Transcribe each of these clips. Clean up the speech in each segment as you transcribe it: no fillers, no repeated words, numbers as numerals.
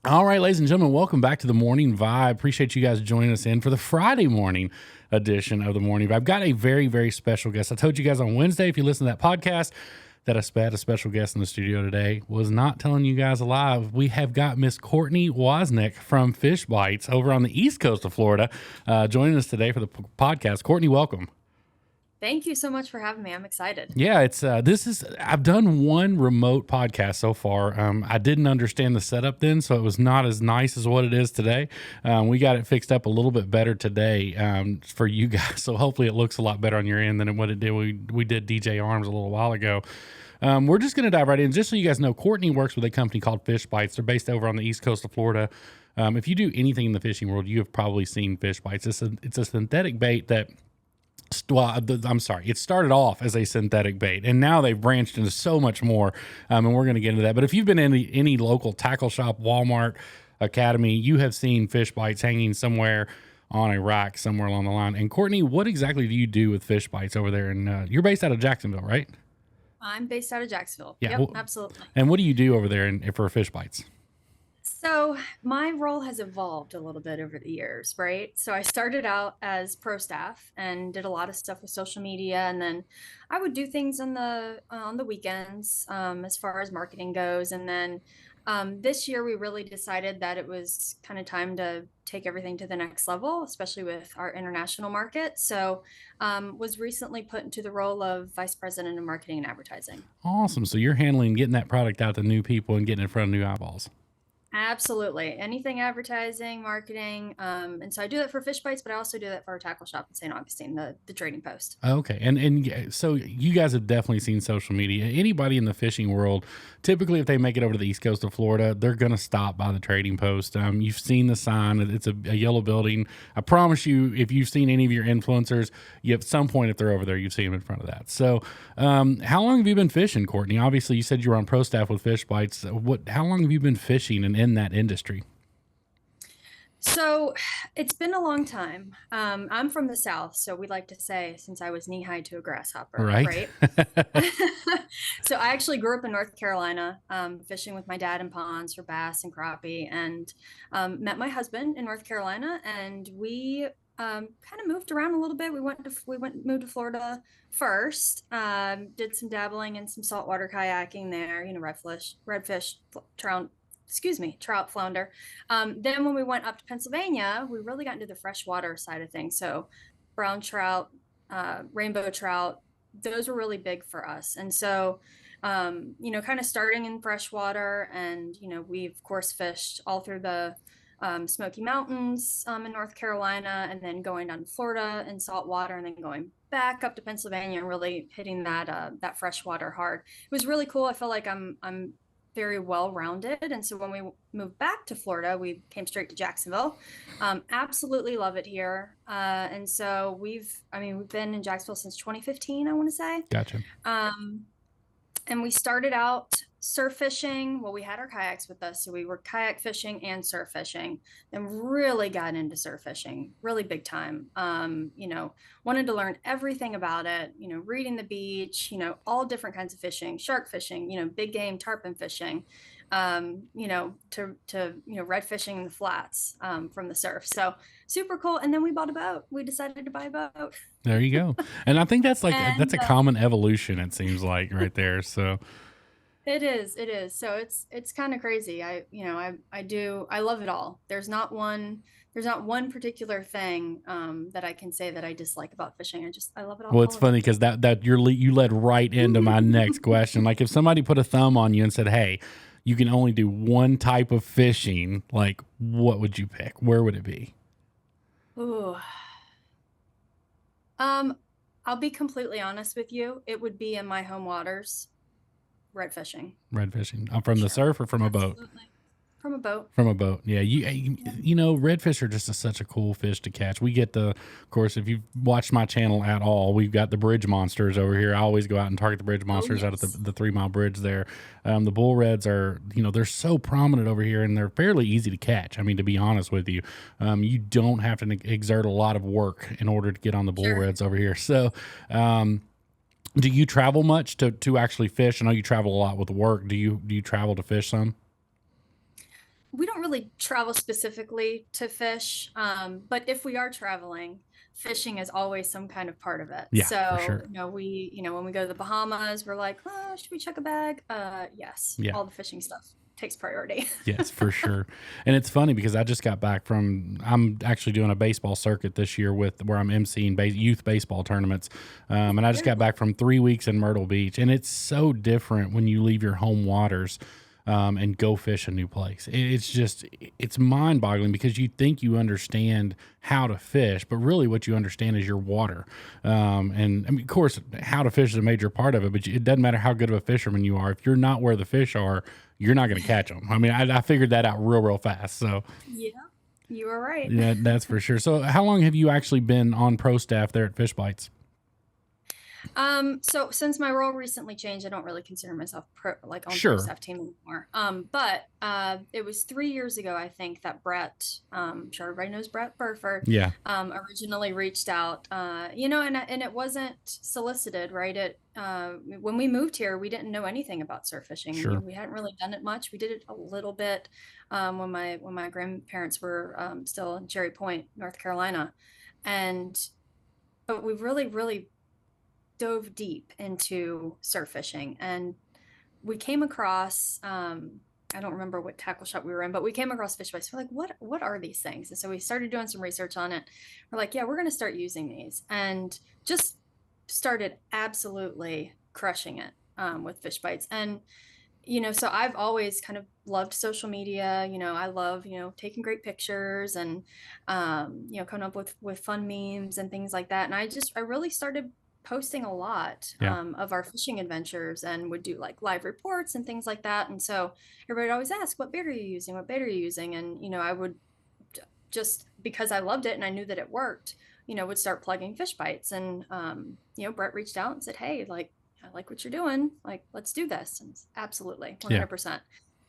All right, ladies and gentlemen, welcome back to the Morning Vibe. Appreciate you guys joining us in for the Friday morning edition of the Morning Vibe. I've got a very, very special guest. I told you guys on Wednesday, if you listen to that podcast, that I had a special guest in the studio today. Was not telling you guys a lie. We have got Miss Courtney Wozniak from Fishbites over on the east coast of Florida joining us today for the podcast. Courtney, welcome. Thank you so much for having me. I'm excited. Yeah, I've done one remote podcast so far. I didn't understand the setup then, so it was not as nice as what it is today. We got it fixed up a little bit better today for you guys, so hopefully it looks a lot better on your end than what it did. We did DJ Arms a little while ago. We're just going to dive right in. Just so you guys know, Courtney works with a company called Fishbites. They're based over on the east coast of Florida. If you do anything in the fishing world, you have probably seen Fishbites. It's a synthetic bait that... Well, I'm sorry. It started off as a synthetic bait, and now they've branched into so much more, and we're going to get into that. But if you've been in any local tackle shop, Walmart, Academy, you have seen Fishbites hanging somewhere on a rack somewhere along the line. And Courtney, what exactly do you do with Fishbites over there? And you're based out of Jacksonville, right? I'm based out of Jacksonville. Yeah, Yep, well, absolutely. And what do you do over there for Fishbites? So my role has evolved a little bit over the years, right? So I started out as pro staff and did a lot of stuff with social media, and then I would do things on the weekends as far as marketing goes. And then this year we really decided that it was kind of time to take everything to the next level, especially with our international market. So was recently put into the role of vice president of marketing and advertising. Awesome. So you're handling getting that product out to new people and getting in front of new eyeballs. Absolutely. Anything advertising, marketing. And so I do that for Fishbites, but I also do that for our tackle shop in St. Augustine, the trading post. Okay. So you guys have definitely seen social media. Anybody in the fishing world, typically if they make it over to the east coast of Florida, they're going to stop by the trading post. You've seen the sign. It's a yellow building. I promise you, if you've seen any of your influencers, you at some point, if they're over there, you've seen them in front of that. So how long have you been fishing, Courtney? Obviously, you said you were on pro staff with Fishbites. How long have you been fishing and in that industry? So it's been a long time. I'm from the South, so we like to say since I was knee high to a grasshopper, Right. So I actually grew up in North Carolina, fishing with my dad in ponds for bass and crappie, and met my husband in North Carolina, and we kind of moved around a little bit. Moved to Florida first, did some dabbling in some saltwater kayaking there, redfish, trout, flounder. Then when we went up to Pennsylvania, we really got into the freshwater side of things. So brown trout, rainbow trout, those were really big for us. And so, kind of starting in freshwater, and, we of course fished all through the Smoky Mountains in North Carolina, and then going down to Florida in saltwater, and then going back up to Pennsylvania and really hitting that freshwater hard. It was really cool. I feel like I'm very well-rounded. And so when we moved back to Florida, we came straight to Jacksonville. Absolutely love it here. And so we've been in Jacksonville since 2015, I want to say. Gotcha. And we started out surf fishing. Well, we had our kayaks with us, so we were kayak fishing and surf fishing, and really got into surf fishing really big time. Wanted to learn everything about it, reading the beach, all different kinds of fishing, shark fishing, big game tarpon fishing, to red fishing in the flats from the surf. So super cool. And then we bought a boat. We decided to buy a boat. There you go. And I think that's that's a common evolution, it seems like, right there. So it is. So it's kind of crazy. I love it all. There's not one particular thing that I can say that I dislike about fishing. I love it all. Well, it's funny because you led right into my next question. Like, if somebody put a thumb on you and said, "Hey, you can only do one type of fishing," like, what would you pick? Where would it be? Ooh. I'll be completely honest with you. It would be in my home waters, red fishing. Red fishing. From the surf or from a boat? Absolutely. From a boat. From a boat. Yeah. Redfish are just such a cool fish to catch. We get of course, if you've watched my channel at all, we've got the bridge monsters over here. I always go out and target the bridge monsters out at the 3 Mile Bridge there. The bull reds are, they're so prominent over here, and they're fairly easy to catch. I mean, to be honest with you, you don't have to exert a lot of work in order to get on the bull reds over here. So, do you travel much to actually fish? I know you travel a lot with work. Do you travel to fish some? we don't really travel specifically to fish, but if we are traveling, fishing is always some kind of part of it. Yeah, for So, sure. when we go to the Bahamas, we're like, oh, should we check a bag? Yes, Yeah. all the fishing stuff takes priority. Yes, for sure. And it's funny because I just got back from, I'm actually doing a baseball circuit this year with where I'm emceeing youth baseball tournaments. And I just Very got cool. back from 3 weeks in Myrtle Beach. And it's so different when you leave your home waters and go fish a new place. It's just, it's mind boggling because you think you understand how to fish, but really what you understand is your water. And I mean, of course, how to fish is a major part of it, but it doesn't matter how good of a fisherman you are. If you're not where the fish are, you're not going to catch them. I mean, I figured that out real fast. So Yeah, you are right. yeah, that's for sure. So how long have you actually been on pro staff there at Fishbites? So since my role recently changed, I don't really consider myself on pro Sure. staff team anymore. But it was 3 years ago, I think, that Brett, I'm sure everybody knows Brett Burford, Yeah. originally reached out. And it wasn't solicited, right? When we moved here, we didn't know anything about surf fishing. Sure. We hadn't really done it much. We did it a little bit when my grandparents were still in Cherry Point, North Carolina, and but we really dove deep into surf fishing, and we came across I don't remember what tackle shop we were in, but we came across fish bites. We're like, what are these things? And so we started doing some research on it. We're like, yeah, we're going to start using these, and just started absolutely crushing it with fish bites. And so I've always kind of loved social media. I love taking great pictures and coming up with fun memes and things like that. And I really started posting a lot Yeah. of our fishing adventures, and would do like live reports and things like that. And so everybody would always ask, what bait are you using? What bait are you using? And I would just, because I loved it and I knew that it worked, would start plugging fish bites. And Brett reached out and said, hey, like, I like what you're doing. Like, let's do this. And absolutely, Yeah. 100%.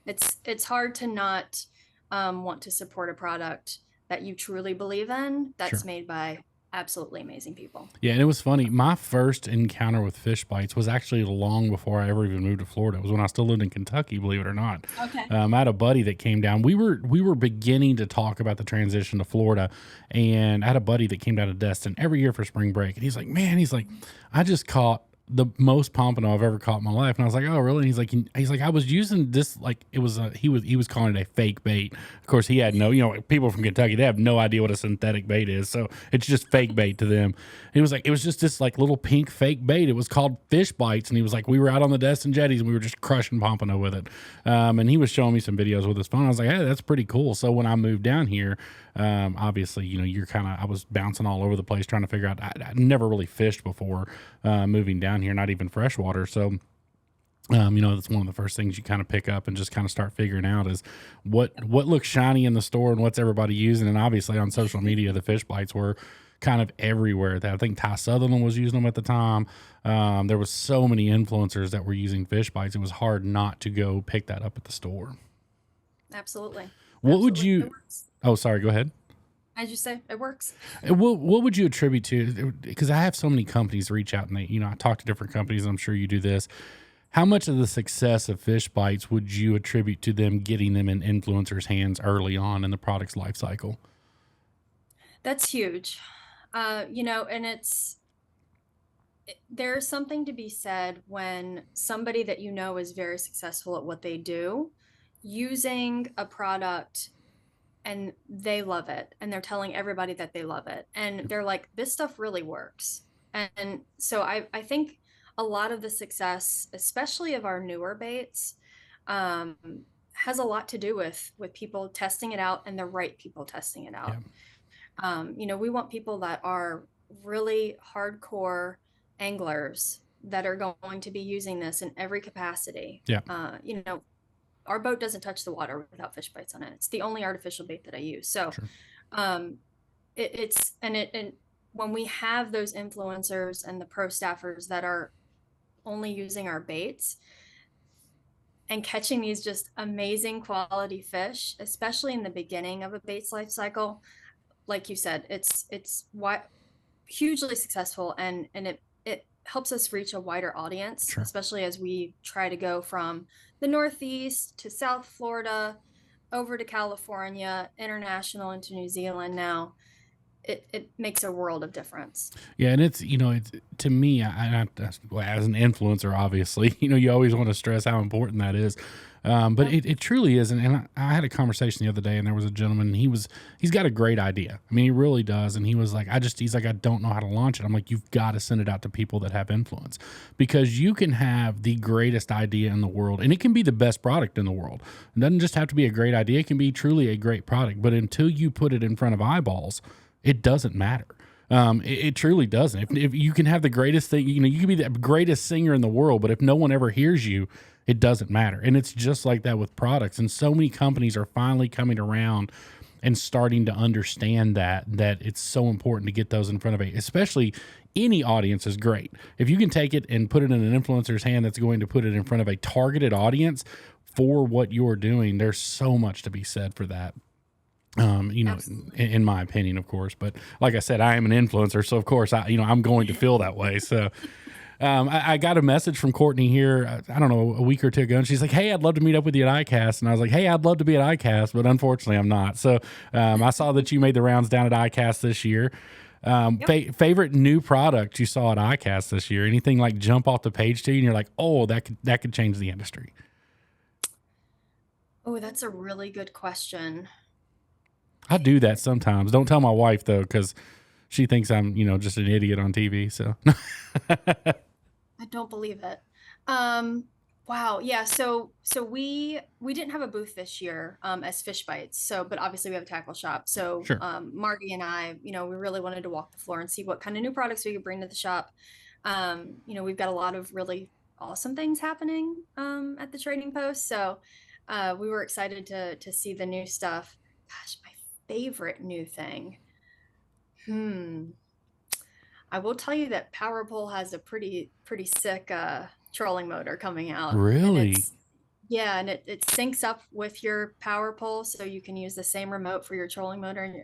It's hard to not want to support a product that you truly believe in, that's Sure. made by absolutely amazing people. Yeah, and it was funny. My first encounter with fish bites was actually long before I ever even moved to Florida. It was when I still lived in Kentucky, believe it or not. Okay. I had a buddy that came down. We were beginning to talk about the transition to Florida, and I had a buddy that came down to Destin every year for spring break, and he's like, "Man," he's like, "I just caught the most pompano I've ever caught in my life." And I was like, "Oh, really?" And he's like, "I was using this, like, it was he was calling it a fake bait. Of course, he had no, people from Kentucky, they have no idea what a synthetic bait is, so it's just fake bait to them." And he was like, "It was just this like little pink fake bait. It was called fish bites." And he was like, "We were out on the Destin jetties and we were just crushing pompano with it." And he was showing me some videos with his phone. I was like, "Hey, that's pretty cool." So when I moved down here, obviously, I was bouncing all over the place trying to figure out. I never really fished before moving down here, not even freshwater. So, that's one of the first things you kind of pick up and just kind of start figuring out is what looks shiny in the store and what's everybody using. And obviously on social media, the fish bites were kind of everywhere. That I think Ty Sutherland was using them at the time. There was so many influencers that were using fish bites. It was hard not to go pick that up at the store. Absolutely. What would Absolutely. It you? works. Oh, sorry. Go ahead. As you say, it works. What would you attribute to? Because I have so many companies reach out and I talk to different companies. And I'm sure you do this. How much of the success of fish bites would you attribute to them getting them in influencers' hands early on in the product's life cycle? That's huge. And there's something to be said when somebody that is very successful at what they do, using a product, and they love it, and they're telling everybody that they love it, and they're like, this stuff really works. And so I think a lot of the success, especially of our newer baits, um, has a lot to do with people testing it out, and the right people testing it Yeah. out. We want people that are really hardcore anglers that are going to be using this in every capacity. Yeah. Our boat doesn't touch the water without fish bites on it. It's the only artificial bait that I use. So, Sure. um, and when we have those influencers and the pro staffers that are only using our baits and catching these just amazing quality fish, especially in the beginning of a bait's life cycle, like you said, it's hugely successful, and it helps us reach a wider audience, Sure. especially as we try to go from the Northeast to South Florida, over to California, international into New Zealand now, it makes a world of difference. Yeah, and it's it's to me, well, as an influencer, obviously, you always want to stress how important that is. But Yep. it truly is. And I had a conversation the other day, and there was a gentleman. And he's got a great idea. I mean, he really does. And he was like, he's like, I don't know how to launch it. I'm like, you've got to send it out to people that have influence, because you can have the greatest idea in the world, and it can be the best product in the world. It doesn't just have to be a great idea; it can be truly a great product. But until you put it in front of eyeballs, it doesn't matter. It truly doesn't. If you can have the greatest thing, you can be the greatest singer in the world, but if no one ever hears you, it doesn't matter. And it's just like that with products. And so many companies are finally coming around and starting to understand that it's so important to get those in front of especially any audience is great. If you can take it and put it in an influencer's hand that's going to put it in front of a targeted audience for what you're doing, there's so much to be said for that. In my opinion, of course, but like I said, I am an influencer. So of course I'm going to feel that way. So, I got a message from Courtney here, I don't know, a week or two ago, and she's like, "Hey, I'd love to meet up with you at ICAST." And I was like, "Hey, I'd love to be at ICAST, but unfortunately I'm not." So, I saw that you made the rounds down at ICAST this year. Yep. Favorite new product you saw at ICAST this year? Anything like jump off the page to you and you're like, "Oh, that could change the industry"? Oh, that's a really good question. I do that sometimes. Don't tell my wife though, because she thinks I'm, just an idiot on TV. So I don't believe it. Wow. Yeah. So we didn't have a booth this year as Fishbites. So, but obviously we have a tackle shop. So sure. Marty and I, we really wanted to walk the floor and see what kind of new products we could bring to the shop. We've got a lot of really awesome things happening at the Trading Post. So we were excited to see the new stuff. Gosh, my favorite new thing. I will tell you that Power Pole has a pretty sick trolling motor coming out, and Really? it syncs up with your Power Pole, so you can use the same remote for your trolling motor, and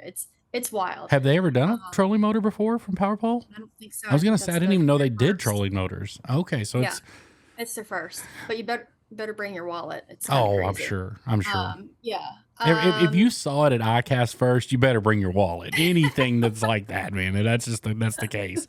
it's wild. Have they ever done a trolling motor before from PowerPole? I don't think so. I I was gonna think say I that's didn't even know their they did first. trolling motors. Okay, so Yeah, it's it's their first, but you better bring your wallet. It's kind of oh, I'm crazy. sure. I'm sure. Yeah. If you saw it at ICAST first, you better bring your wallet. Anything that's like that, man. That's the case.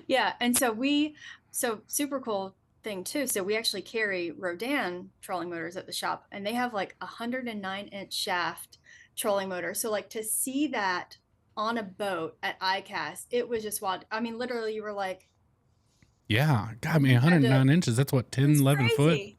Yeah, and so super cool thing too. So we actually carry Rodan trolling motors at the shop, and they have like 109-inch shaft trolling motor. So like to see that on a boat at ICAST, it was just wild. I mean, literally, you were like, Yeah. God, I mean, you had to. 109 inches. That's what, 10, It's 11 foot. crazy.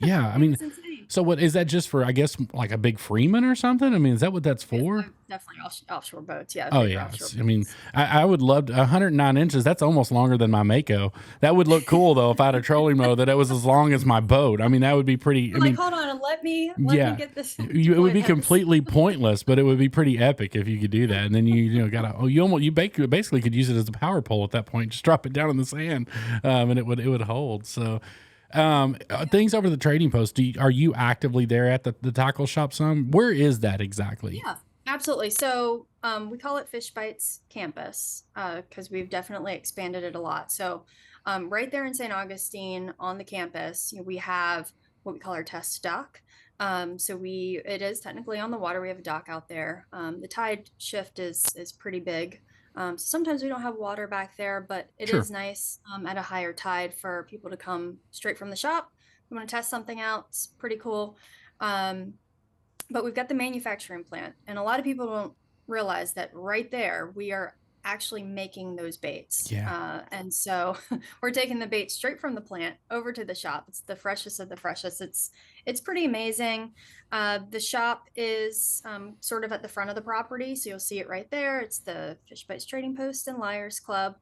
Yeah. I It mean, was insane. so what is that just for? I guess like a big Freeman or something. I mean, is that what that's It's for? definitely offshore boats. Yeah, Oh bigger yeah, offshore I mean, boats. I would love 109 inches. That's almost longer than my Mako. That would look cool though if I had a trolling motor that it was as long as my boat. I mean, that would be pretty. I You're like, mean, hold on, let me yeah, get this it would deploy be this. completely pointless, but it would be pretty epic if you could do that. And then gotta basically could use it as a power pole at that point. Just drop it down in the sand, and it would hold. So. Things over the Trading Post. Are you actively there at the tackle shop? Some where is that exactly? Yeah, absolutely. So we call it Fishbites Campus because we've definitely expanded it a lot. So right there in St. Augustine on the campus, we have what we call our test dock. It is technically on the water. We have a dock out there. The tide shift is pretty big. So sometimes we don't have water back there, but it Sure. is nice at a higher tide for people to come straight from the shop. We want to test something out. It's pretty cool. Um, but we've got the manufacturing plant, and a lot of people don't realize that right there we are actually making those baits. Yeah. And so we're taking the bait straight from the plant over to the shop. It's the freshest of the freshest. It's pretty amazing. The shop is sort of at the front of the property, so you'll see it right there. It's the Fish Bites Trading Post and Liars Club,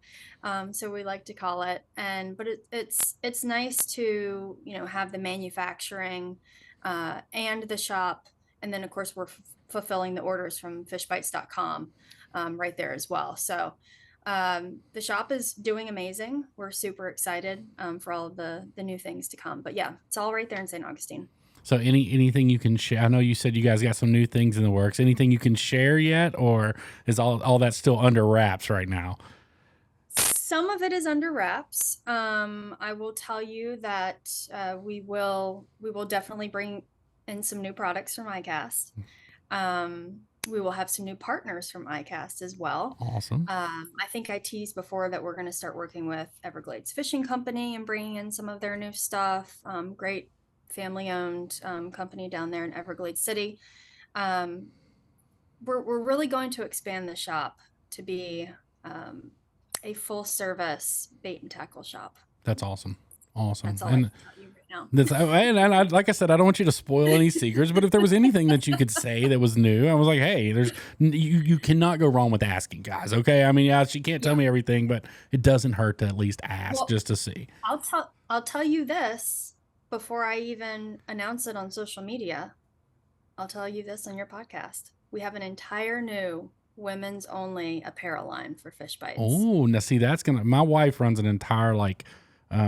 so we like to call it. But it's nice to have the manufacturing and the shop, and then of course we're fulfilling the orders from fishbites.com right there as well. So the shop is doing amazing. We're super excited for all of the new things to come. But yeah, it's all right there in St. Augustine. So anything you can share? I know you said you guys got some new things in the works. Anything you can share yet, or is all that still under wraps right now? Some of it is under wraps. I will tell you that we will definitely bring and some new products from iCast. We will have some new partners from iCast as well. Awesome. I think I teased before that we're going to start working with Everglades Fishing Company and bringing in some of their new stuff. Great family-owned company down there in Everglades City. We're really going to expand the shop to be a full-service bait and tackle shop. That's awesome. Awesome. That's all I can tell you right now. Like I said, I don't want you to spoil any secrets, but if there was anything that you could say that was new, I was like, hey, you cannot go wrong with asking, guys. Okay. I mean, yeah, she can't tell me everything, but it doesn't hurt to at least ask just to see. I'll tell you this before I even announce it on social media. I'll tell you this on your podcast. We have an entire new women's only apparel line for Fishbites. Oh, now see, my wife runs an entire,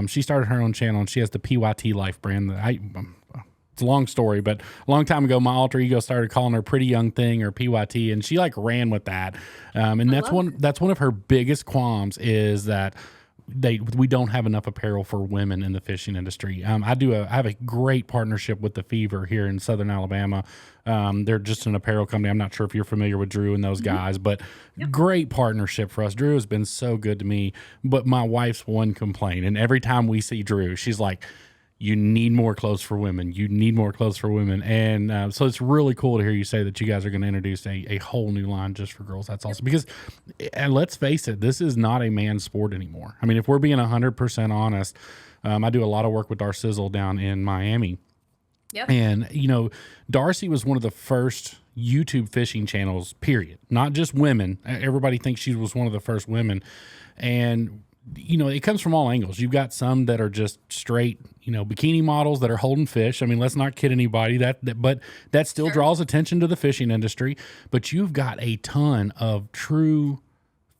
she started her own channel and she has the PYT Life brand. It's a long story, but a long time ago, my alter ego started calling her Pretty Young Thing or PYT, and she ran with that. And that's one of her biggest qualms is that we don't have enough apparel for women in the fishing industry. I have a great partnership with the Fever here in Southern Alabama. They're just an apparel company. I'm not sure if you're familiar with Drew and those guys, but great partnership for us. Drew has been so good to me, but my wife's one complaint, and every time we see Drew, she's like, you need more clothes for women. You need more clothes for women. And so it's really cool to hear you say that you guys are going to introduce a whole new line just for girls. That's awesome. Because, and let's face it, this is not a man's sport anymore. I mean, if we're being 100% honest, I do a lot of work with Darcizzle down in Miami. Yep. And, Darcy was one of the first YouTube fishing channels, period. Not just women. Everybody thinks she was one of the first women. And it comes from all angles. You've got some that are just straight, bikini models that are holding fish. I mean, let's not kid anybody but that still draws attention to the fishing industry. But you've got a ton of true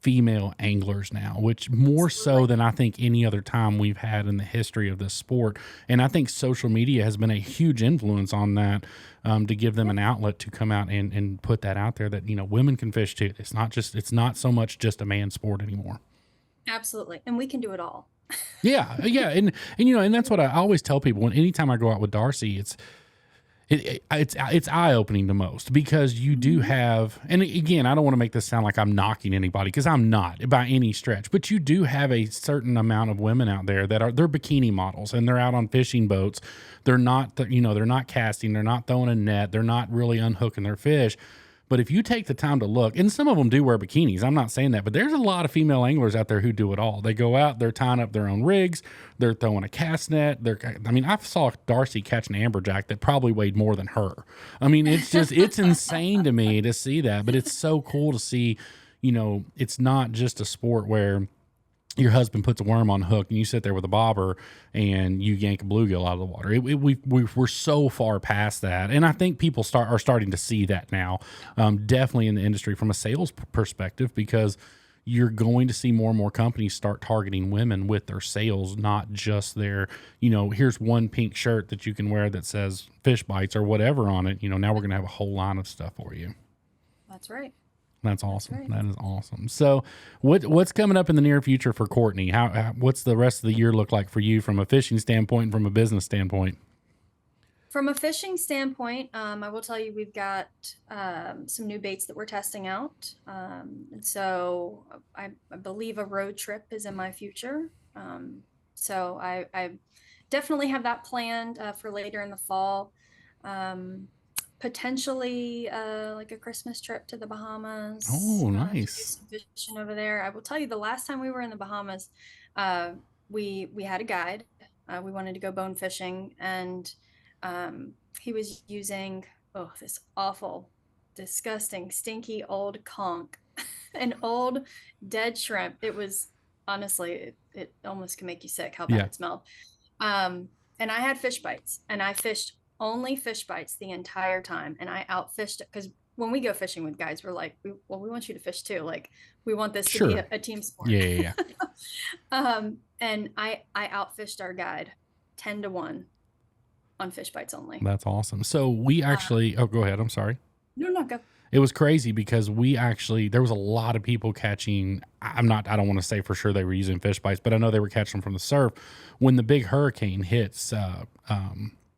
female anglers now, which more so than I think any other time we've had in the history of this sport. And I think social media has been a huge influence on that, to give them an outlet to come out and put that out there that, women can fish too. It's not so much just a man's sport anymore. Absolutely. And we can do it all. Yeah. And that's what I always tell people anytime I go out with Darcy, it's eye-opening the most, because you do have, and again, I don't want to make this sound like I'm knocking anybody, because I'm not by any stretch, but you do have a certain amount of women out there that they're bikini models and they're out on fishing boats. They're not, they're not casting, they're not throwing a net, they're not really unhooking their fish. But if you take the time to look, and some of them do wear bikinis, I'm not saying that, but there's a lot of female anglers out there who do it all. They go out, they're tying up their own rigs, they're throwing a cast net. I saw Darcy catch an amberjack that probably weighed more than her. I mean, it's insane to me to see that, but it's so cool to see, it's not just a sport where your husband puts a worm on a hook and you sit there with a bobber and you yank a bluegill out of the water. We're so far past that. And I think people are starting to see that now, definitely in the industry from a sales perspective, because you're going to see more and more companies start targeting women with their sales, not just their, here's one pink shirt that you can wear that says Fishbites or whatever on it. Now we're going to have a whole line of stuff for you. That's right. That's awesome. Right. That is awesome. So what's coming up in the near future for Courtney? What's the rest of the year look like for you from a fishing standpoint and from a business standpoint? From a fishing standpoint, I will tell you we've got some new baits that we're testing out. And so I believe a road trip is in my future. So I definitely have that planned for later in the fall. Potentially like a Christmas trip to the Bahamas. Oh, nice. To do some fishing over there. I will tell you, the last time we were in the Bahamas, we had a guide. We wanted to go bone fishing, and he was using this awful, disgusting, stinky old conch, an old dead shrimp. It was honestly, it almost can make you sick how bad it smelled. And I had Fishbites, and I fished only Fishbites the entire time, and I outfished it, because when we go fishing with guys, we're like, we want you to fish too. Like, we want this to be a team sport. Yeah. And I outfished our guide 10-1 on Fishbites only. That's awesome. So we actually, go ahead. I'm sorry. No, go. It was crazy because there was a lot of people catching. I don't want to say for sure they were using Fishbites, but I know they were catching them from the surf when the big hurricane hits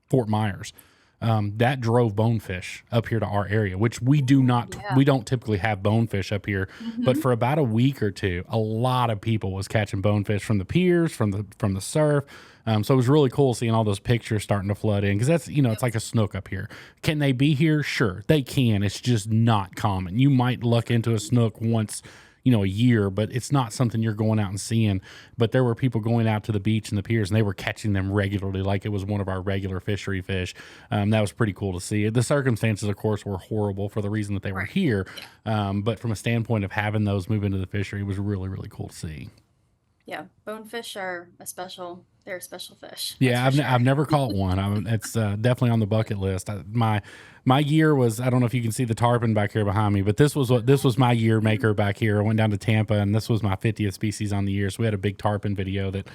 Fort Myers. that drove bonefish up here to our area, which we don't typically have bonefish up here. But for about a week or two, a lot of people was catching bonefish from the piers, from the surf. So it was really cool seeing all those pictures starting to flood in, because that's, it's like a snook up here. Can they be here? Sure, they can. It's just not common. You might luck into a snook once, a year, but it's not something you're going out and seeing. But there were people going out to the beach and the piers, and they were catching them regularly, like it was one of our regular fishery fish. That was pretty cool to see. The circumstances, of course, were horrible for the reason that they were here. But from a standpoint of having those move into the fishery, it was really, really cool to see. Yeah, bonefish are they're a special fish. Yeah, I've never caught one. It's definitely on the bucket list. My year was, I don't know if you can see the tarpon back here behind me, but this was my year maker back here. I went down to Tampa, and this was my 50th species on the year. So we had a big tarpon video that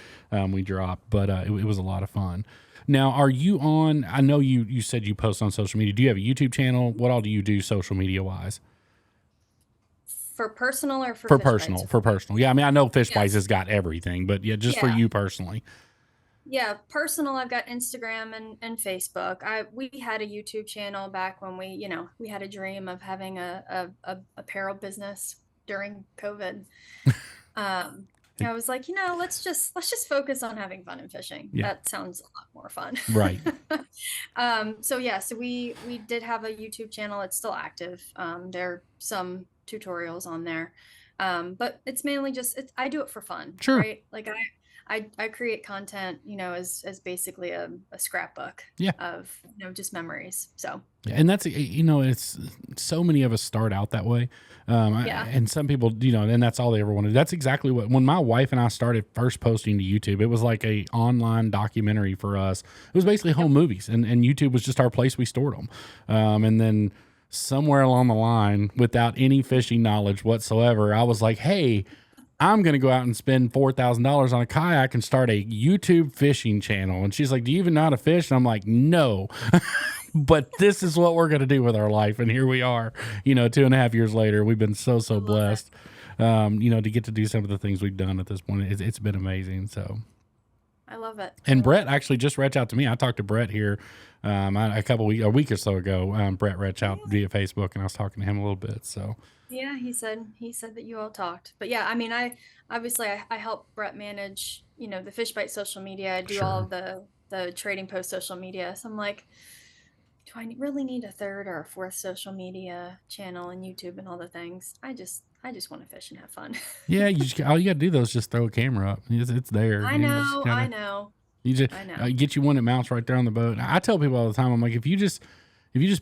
we dropped, but it was a lot of fun. Now, are you on? I know you said you post on social media. Do you have a YouTube channel? What all do you do social media wise? For personal or for personal? For personal. Yeah, I mean, I know Fishbites has got everything, but just for you personally. Yeah, personal. I've got Instagram and Facebook. We had a YouTube channel back when we had a dream of having a apparel business during COVID. I was like, let's just focus on having fun and fishing. Yeah. That sounds a lot more fun. Right. So we did have a YouTube channel. It's still active. There are some tutorials on there. But it's mainly I do it for fun. Sure. Right. Like I create content, as basically a scrapbook of, just memories. So. And that's, it's so many of us start out that way. And some people, and that's all they ever wanted. That's exactly when my wife and I started first posting to YouTube, it was like a online documentary for us. It was basically home movies, and YouTube was just our place we stored them. And then somewhere along the line, without any fishing knowledge whatsoever, I was like, hey, I'm going to go out and spend $4,000 on a kayak and start a YouTube fishing channel. And she's like, do you even know how to fish? And I'm like, no, but this is what we're going to do with our life. And here we are, 2.5 years later. We've been so blessed, to get to do some of the things we've done at this point. It's been amazing. So I love it. And Brett actually just reached out to me. I talked to Brett here a week or so ago. Brett reached out via Facebook, and I was talking to him a little bit. So. Yeah, he said that you all talked. But yeah, I mean, I help Brett manage, the Fishbite social media. I do all of the trading post social media. So I'm like, do I really need a third or a fourth social media channel and YouTube and all the things? I just want to fish and have fun. Yeah, all you got to do though is just throw a camera up. It's there. I know. You just get you one that mounts right there on the boat. I tell people all the time, I'm like, if you just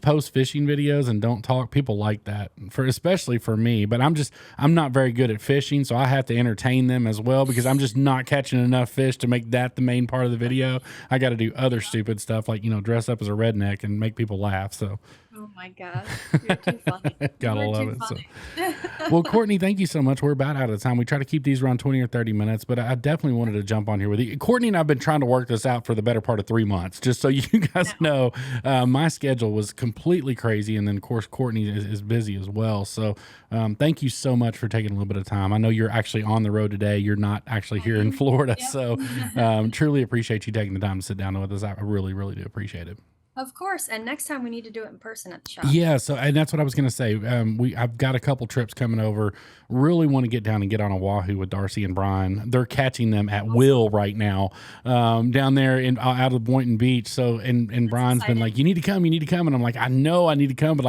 post fishing videos and don't talk, people like that, especially for me. But I'm not very good at fishing, so I have to entertain them as well, because I'm just not catching enough fish to make that the main part of the video. I got to do other stupid stuff like, dress up as a redneck and make people laugh. So. Oh my gosh, you're too funny. Gotta love it. So. Well, Courtney, thank you so much. We're about out of time. We try to keep these around 20 or 30 minutes, but I definitely wanted to jump on here with you. Courtney and I have been trying to work this out for the better part of 3 months, just so you guys know. My schedule was completely crazy, and then of course Courtney is busy as well. So thank you so much for taking a little bit of time. I know you're actually on the road today. You're not actually here in Florida. Yep. So truly appreciate you taking the time to sit down with us. I really, really do appreciate it. Of course. And next time we need to do it in person at the shop. Yeah. So, and that's what I was going to say. I've got a couple trips coming over. Really want to get down and get on a wahoo with Darcy and Brian. They're catching them at will right now, down there out of Boynton Beach. So, and Brian's been like, you need to come. And I'm like, I know I need to come, but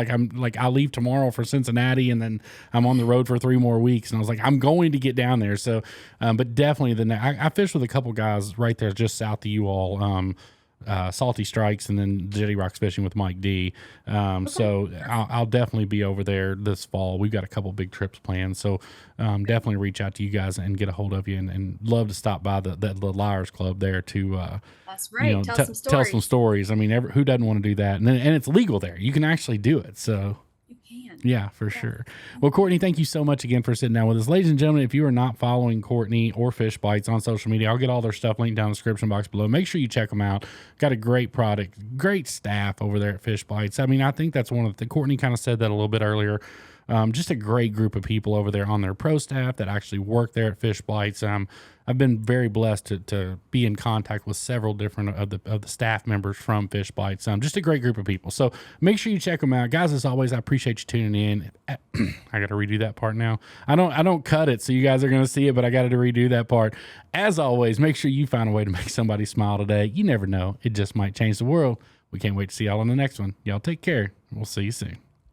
I leave tomorrow for Cincinnati, and then I'm on the road for 3 more weeks. And I was like, I'm going to get down there. So, but definitely I fished with a couple guys right there just south of you all. Salty Strikes, and then Jetty Rocks Fishing with Mike D. So I'll definitely be over there this fall. We've got a couple big trips planned. So definitely reach out to you guys and get a hold of you, and love to stop by the Liars Club there to that's right. Tell some stories. I mean, who doesn't want to do that? And it's legal there. You can actually do it. So. Yeah, for sure. Well, Courtney, thank you so much again for sitting down with us. Ladies and gentlemen, if you are not following Courtney or Fishbites on social media, I'll get all their stuff linked down in the description box below. Make sure you check them out. Got a great product, great staff over there at Fishbites. I mean, I think that's one of the, Courtney kind of said that a little bit earlier. Just a great group of people over there on their pro staff that actually work there at Fishbites. I've been very blessed to be in contact with several different of the staff members from Fishbites. Just a great group of people. So make sure you check them out, guys. As always, I appreciate you tuning in. I got to redo that part now. I don't cut it, so you guys are going to see it, but I got to redo that part. As always, make sure you find a way to make somebody smile today. You never know; it just might change the world. We can't wait to see y'all on the next one. Y'all take care. We'll see you soon.